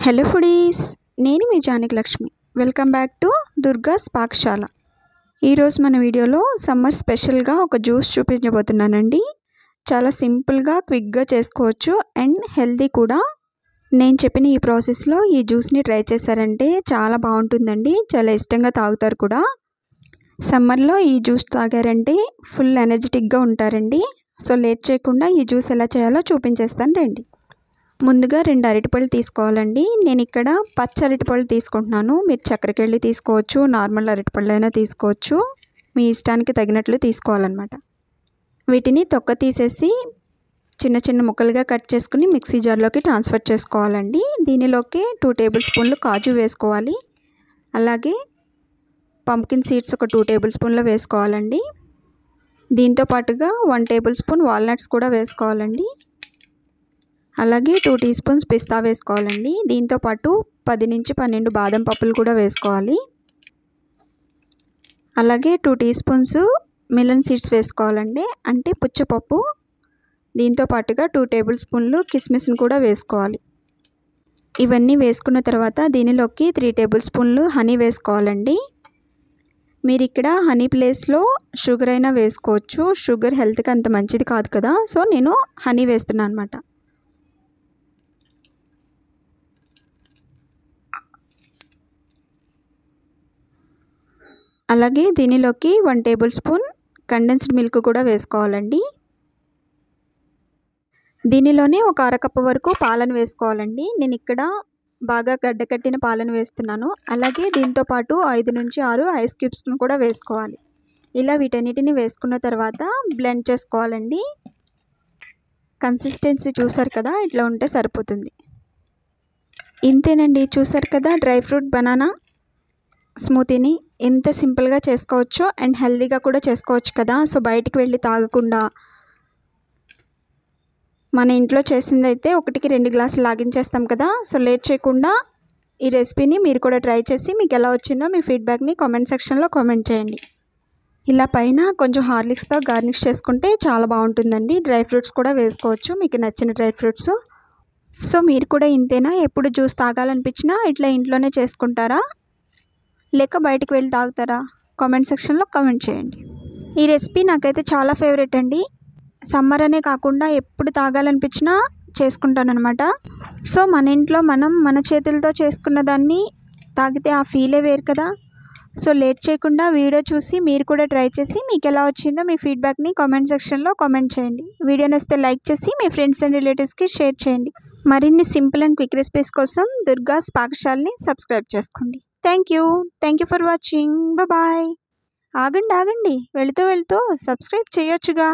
Hello foodies, నేను మీ Janaki Lakshmi. Welcome back to Durga's Pakashala. ఈరోజు మన వీడియోలో సమ్మర్ స్పెషల్గా ఒక జ్యూస్ చూపించబోతున్నానండి. చాలా సింపుల్గా క్విక్గా చేసుకోవచ్చు అండ్ హెల్తీ కూడా. నేను చెప్పిన ఈ ప్రాసెస్లో ఈ జ్యూస్ని ట్రై చేశారంటే చాలా బాగుంటుందండి. చాలా ఇష్టంగా తాగుతారు కూడా. సమ్మర్లో ఈ జ్యూస్ తాగారంటే ఫుల్ ఎనర్జెటిక్గా ఉంటారండి. సో లేట్ చేయకుండా ఈ జ్యూస్ ఎలా చేయాలో చూపించేస్తాను రండి. ముందుగా 2 అరటిపళ్ళు తీసుకోవాలండి. నేను ఇక్కడ పచ్చ అరటిపళ్ళు తీసుకుంటున్నాను. మీరు చక్కెరకెళ్ళి తీసుకోవచ్చు, నార్మల్ అరటిపళ్ళు అయినా తీసుకోవచ్చు. మీ ఇష్టానికి తగినట్లు తీసుకోవాలన్నమాట. వీటిని తొక్క తీసేసి చిన్న చిన్న ముక్కలుగా కట్ చేసుకుని మిక్సీ జార్లోకి ట్రాన్స్ఫర్ చేసుకోవాలండి. దీనిలోకి 2 టేబుల్ స్పూన్లు కాజు వేసుకోవాలి. అలాగే పంప్కిన్ సీడ్స్ ఒక 2 టేబుల్ స్పూన్లు వేసుకోవాలండి. దీంతో పాటుగా 1 టేబుల్ స్పూన్ వాల్నట్స్ కూడా వేసుకోవాలండి. అలాగే 2 టీ స్పూన్స్ పిస్తా వేసుకోవాలండి. దీంతోపాటు 10 నుంచి 12 బాదం పప్పులు కూడా వేసుకోవాలి. అలాగే 2 టీ స్పూన్స్ మిలన్ సీడ్స్ వేసుకోవాలండి, అంటే పుచ్చపప్పు. దీంతో పాటుగా 2 టేబుల్ స్పూన్లు కిస్మిస్ని కూడా వేసుకోవాలి. ఇవన్నీ వేసుకున్న తర్వాత దీనిలోకి 3 టేబుల్ స్పూన్లు హనీ వేసుకోవాలండి. మీరు ఇక్కడ హనీ ప్లేస్లో షుగర్ అయినా వేసుకోవచ్చు. షుగర్ హెల్త్కి అంత మంచిది కాదు కదా, సో నేను హనీ వేస్తున్నాను అనమాట. అలాగే దీనిలోకి 1 టేబుల్ స్పూన్ కండెన్స్డ్ మిల్క్ కూడా వేసుకోవాలండి. దీనిలోనే ఒక అరకప్పు వరకు పాలను వేసుకోవాలండి. నేను ఇక్కడ బాగా గడ్డకట్టిన పాలను వేస్తున్నాను. అలాగే దీంతోపాటు 5 నుంచి 6 ఐస్ క్యూబ్స్ను కూడా వేసుకోవాలి. ఇలా వీటన్నిటిని వేసుకున్న తర్వాత బ్లెండ్ చేసుకోవాలండి. కన్సిస్టెన్సీ చూసారు కదా, ఇట్లా ఉంటే సరిపోతుంది. ఇంతేనండి, చూసారు కదా డ్రై ఫ్రూట్ బనానా స్మూతీని ఎంత సింపుల్గా చేసుకోవచ్చో అండ్ హెల్తీగా కూడా చేసుకోవచ్చు కదా. సో బయటికి వెళ్ళి తాగకుండా మన ఇంట్లో చేసిందైతే 1కి 2 గ్లాసులు లాగించేస్తాం కదా. సో లేట్ చేయకుండా ఈ రెసిపీని మీరు కూడా ట్రై చేసి మీకు ఎలా వచ్చిందో మీ ఫీడ్బ్యాక్ని కామెంట్ సెక్షన్లో కామెంట్ చేయండి. ఇలా పైన కొంచెం హార్లిక్స్తో గార్నిష్ చేసుకుంటే చాలా బాగుంటుందండి. డ్రై ఫ్రూట్స్ కూడా వేసుకోవచ్చు, మీకు నచ్చిన డ్రై ఫ్రూట్స్. సో మీరు కూడా ఇంతేనా, ఎప్పుడు జ్యూస్ తాగాలనిపించినా ఇట్లా ఇంట్లోనే చేసుకుంటారా, లేక బయటికి వెళ్ళి తాగుతారా? కామెంట్ సెక్షన్లో కామెంట్ చేయండి. ఈ రెసిపీ నాకైతే చాలా ఫేవరెట్ అండి. సమ్మర్ అనే కాకుండా ఎప్పుడు తాగాలనిపించినా చేసుకుంటానన్నమాట. సో మన ఇంట్లో మనం మన చేతులతో చేసుకున్న దాన్ని తాగితే ఆ ఫీలే వేరు కదా. సో లేట్ చేయకుండా వీడియో చూసి మీరు కూడా ట్రై చేసి మీకు ఎలా వచ్చిందో మీ ఫీడ్బ్యాక్ని కామెంట్ సెక్షన్లో కామెంట్ చేయండి. వీడియో నచ్చితే లైక్ చేసి మీ ఫ్రెండ్స్ అండ్ రిలేటివ్స్కి షేర్ చేయండి. మరిన్ని సింపుల్ అండ్ క్విక్ రెసిపీస్ కోసం దుర్గాస్ పాకశాలని సబ్స్క్రైబ్ చేసుకోండి. Thank you for watching. Bye. ఆగండి, వెళుతూ సబ్స్క్రైబ్ చేయొచ్చుగా.